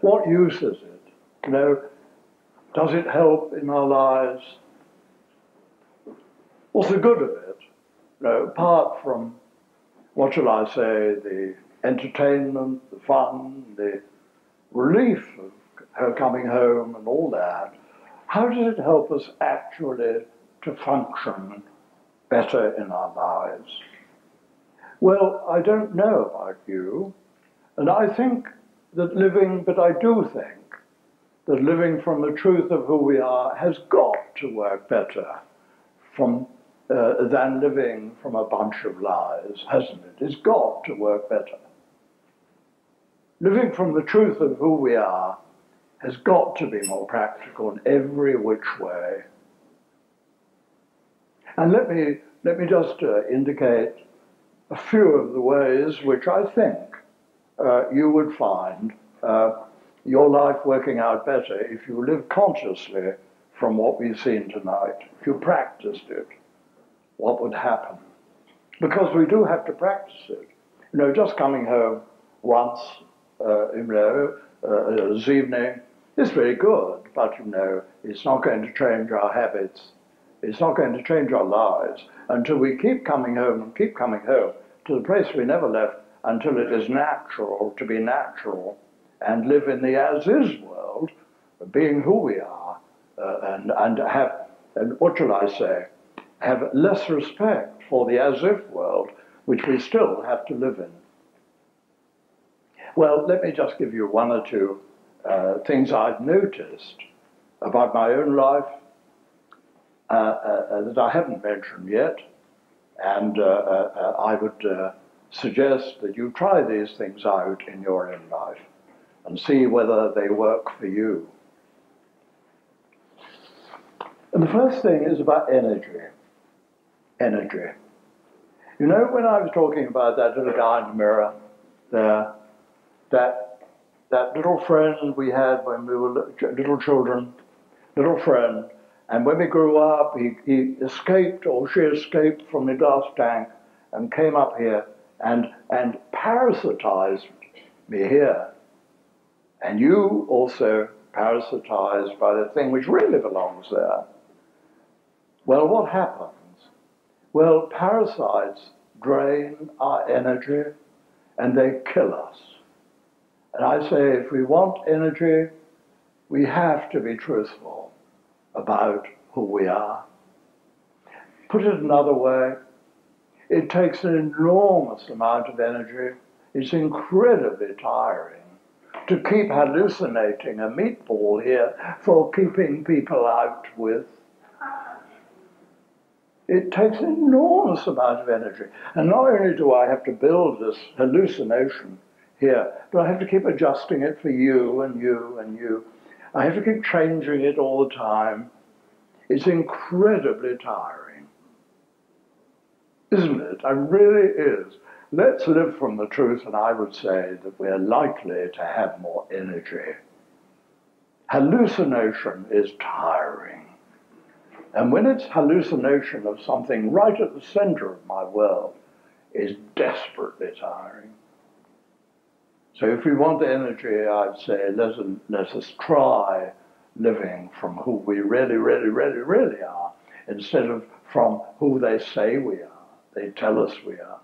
What use is it? You know, does it help in our lives? What's the good of it? You know, apart from, what shall I say, the entertainment, the fun, the relief of her coming home and all that, how does it help us actually to function better in our lives? Well, I don't know about you, and I think that but I do think that living from the truth of who we are has got to work better than living from a bunch of lies, hasn't it? It's got to work better. Living from the truth of who we are has got to be more practical in every which way. And let me just indicate a few of the ways which I think you would find your life working out better if you live consciously from what we've seen tonight. If you practiced it, what would happen? Because we do have to practice it. You know, just coming home once, this evening is very good, but you know, it's not going to change our habits. It's not going to change our lives until we keep coming home and keep coming home to the place we never left, until it is natural to be natural and live in the as-is world, being who we are, and what shall I say, have less respect for the as-if world, which we still have to live in. Well, let me just give you one or two things I've noticed about my own life that I haven't mentioned yet, and I would suggest that you try these things out in your own life and see whether they work for you. And the first thing is about energy. Energy. You know, when I was talking about that little guy in the mirror there, that little friend we had when we were little children, little friend, and when we grew up, he escaped, or she escaped from the glass tank and came up here and parasitized me here. And you also parasitized by the thing which really belongs there. Well, what happens? Well, parasites drain our energy and they kill us. And I say, if we want energy, we have to be truthful about who we are. Put it another way, it takes an enormous amount of energy. It's incredibly tiring to keep hallucinating a meatball here for keeping people out with. It takes an enormous amount of energy. And not only do I have to build this hallucination here, but I have to keep adjusting it for you and you and you. I have to keep changing it all the time. It's incredibly tiring. Isn't it? It really is. Let's live from the truth, and I would say that we're likely to have more energy. Hallucination is tiring. And when it's hallucination of something right at the center of my world, it's desperately tiring. So if we want energy, I'd say let us try living from who we really, really, really, really are, instead of from who they say we are, they tell us we are.